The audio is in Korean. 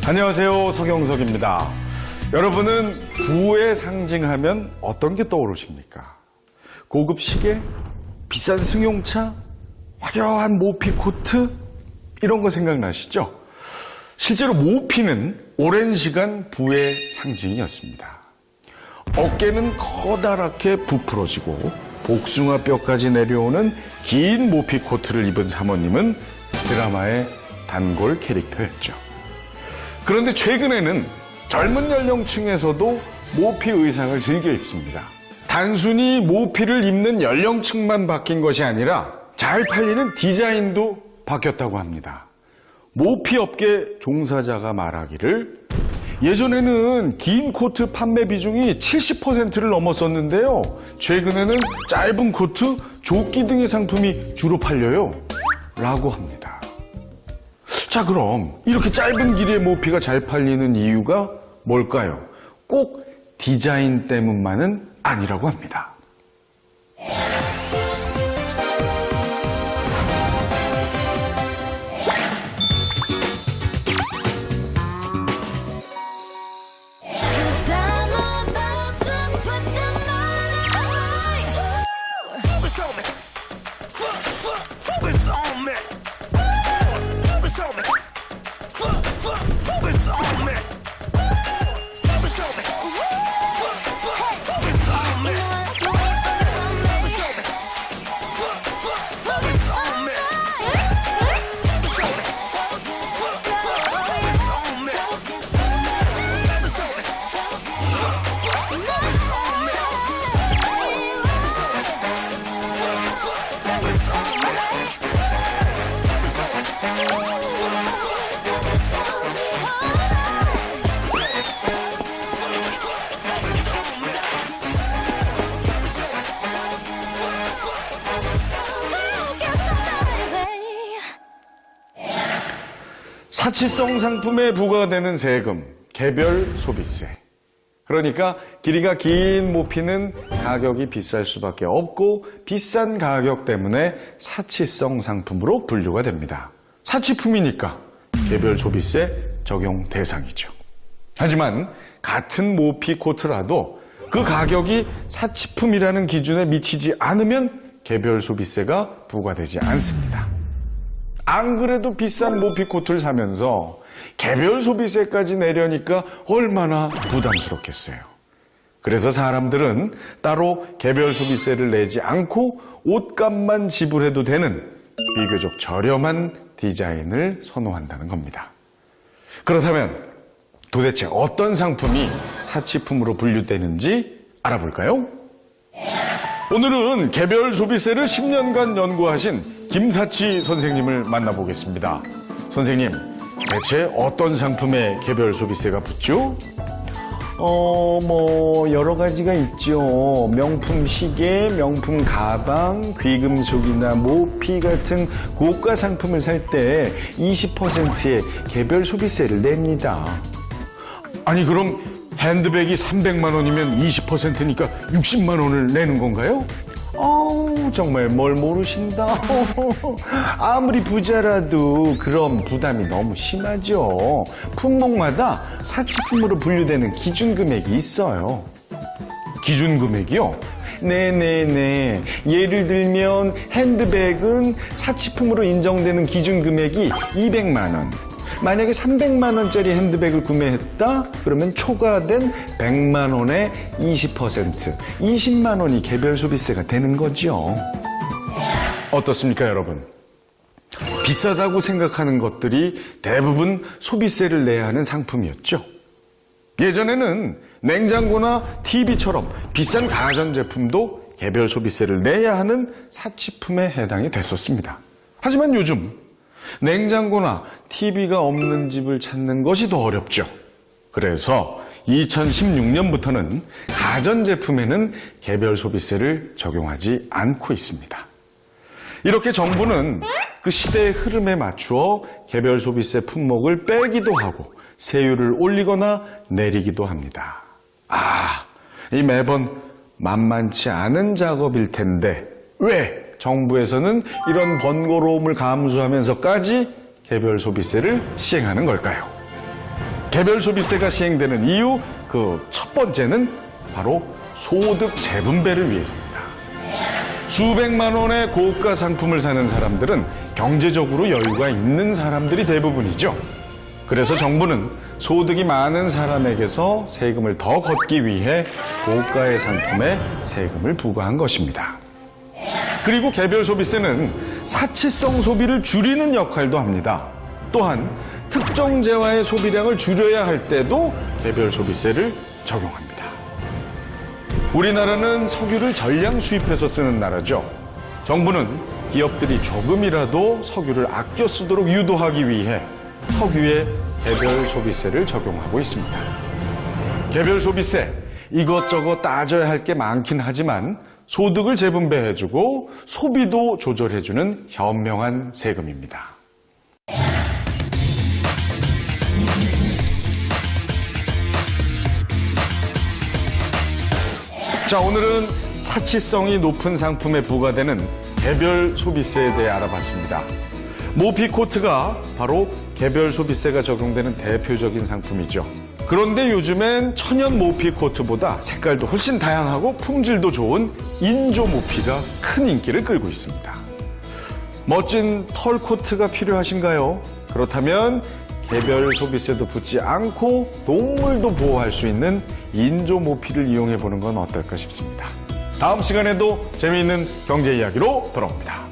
안녕하세요, 서경석입니다. 여러분은 부의 상징하면 어떤 게 떠오르십니까? 고급 시계, 비싼 승용차, 화려한 모피 코트 이런 거 생각나시죠? 실제로 모피는 오랜 시간 부의 상징이었습니다. 어깨는 커다랗게 부풀어지고 복숭아뼈까지 내려오는 긴 모피 코트를 입은 사모님은 드라마의 단골 캐릭터였죠. 그런데 최근에는 젊은 연령층에서도 모피 의상을 즐겨 입습니다. 단순히 모피를 입는 연령층만 바뀐 것이 아니라 잘 팔리는 디자인도 바뀌었다고 합니다. 모피 업계 종사자가 말하기를 예전에는 긴 코트 판매 비중이 70%를 넘었었는데요. 최근에는 짧은 코트, 조끼 등의 상품이 주로 팔려요. 라고 합니다. 자, 그럼 이렇게 짧은 길이의 모피가 잘 팔리는 이유가 뭘까요? 꼭 디자인 때문만은 아니라고 합니다. 사치성 상품에 부과되는 세금, 개별 소비세. 그러니까 길이가 긴 모피는 가격이 비쌀 수밖에 없고 비싼 가격 때문에 사치성 상품으로 분류가 됩니다. 사치품이니까 개별 소비세 적용 대상이죠. 하지만 같은 모피 코트라도 그 가격이 사치품이라는 기준에 미치지 않으면 개별 소비세가 부과되지 않습니다. 안 그래도 비싼 모피 코트를 사면서 개별 소비세까지 내려니까 얼마나 부담스럽겠어요. 그래서 사람들은 따로 개별 소비세를 내지 않고 옷값만 지불해도 되는 비교적 저렴한 디자인을 선호한다는 겁니다. 그렇다면 도대체 어떤 상품이 사치품으로 분류되는지 알아볼까요? 오늘은 개별 소비세를 10년간 연구하신 김사치 선생님을 만나보겠습니다. 선생님, 대체 어떤 상품에 개별 소비세가 붙죠? 여러 가지가 있죠. 명품 시계, 명품 가방, 귀금속이나 모피 같은 고가 상품을 살 때 20%의 개별 소비세를 냅니다. 아니, 그럼 핸드백이 300만 원이면 20%니까 60만 원을 내는 건가요? 정말 뭘 모르신다. 아무리 부자라도 그런 부담이 너무 심하죠. 품목마다 사치품으로 분류되는 기준 금액이 있어요. 기준 금액이요? 네네네. 예를 들면 핸드백은 사치품으로 인정되는 기준 금액이 200만 원. 만약에 300만 원짜리 핸드백을 구매했다? 그러면 초과된 100만 원의 20%, 20만 원이 개별 소비세가 되는 거죠. 어떻습니까, 여러분? 비싸다고 생각하는 것들이 대부분 소비세를 내야 하는 상품이었죠. 예전에는 냉장고나 TV처럼 비싼 가전제품도 개별 소비세를 내야 하는 사치품에 해당이 됐었습니다. 하지만 요즘 냉장고나 TV가 없는 집을 찾는 것이 더 어렵죠. 그래서 2016년부터는 가전제품에는 개별 소비세를 적용하지 않고 있습니다. 이렇게 정부는 그 시대의 흐름에 맞추어 개별 소비세 품목을 빼기도 하고 세율을 올리거나 내리기도 합니다. 이 매번 만만치 않은 작업일 텐데 왜 정부에서는 이런 번거로움을 감수하면서까지 개별 소비세를 시행하는 걸까요? 개별 소비세가 시행되는 이유 그 첫 번째는 바로 소득 재분배를 위해서입니다. 수백만 원의 고가 상품을 사는 사람들은 경제적으로 여유가 있는 사람들이 대부분이죠. 그래서 정부는 소득이 많은 사람에게서 세금을 더 걷기 위해 고가의 상품에 세금을 부과한 것입니다. 그리고 개별 소비세는 사치성 소비를 줄이는 역할도 합니다. 또한 특정 재화의 소비량을 줄여야 할 때도 개별 소비세를 적용합니다. 우리나라는 석유를 전량 수입해서 쓰는 나라죠. 정부는 기업들이 조금이라도 석유를 아껴 쓰도록 유도하기 위해 석유에 개별 소비세를 적용하고 있습니다. 개별 소비세, 이것저것 따져야 할 게 많긴 하지만 소득을 재분배해주고 소비도 조절해주는 현명한 세금입니다. 자, 오늘은 사치성이 높은 상품에 부과되는 개별 소비세에 대해 알아봤습니다. 모피코트가 바로 개별 소비세가 적용되는 대표적인 상품이죠. 그런데 요즘엔 천연 모피코트보다 색깔도 훨씬 다양하고 품질도 좋은 인조 모피가 큰 인기를 끌고 있습니다. 멋진 털 코트가 필요하신가요? 그렇다면 개별 소비세도 붙지 않고 동물도 보호할 수 있는 인조 모피를 이용해 보는 건 어떨까 싶습니다. 다음 시간에도 재미있는 경제 이야기로 돌아옵니다.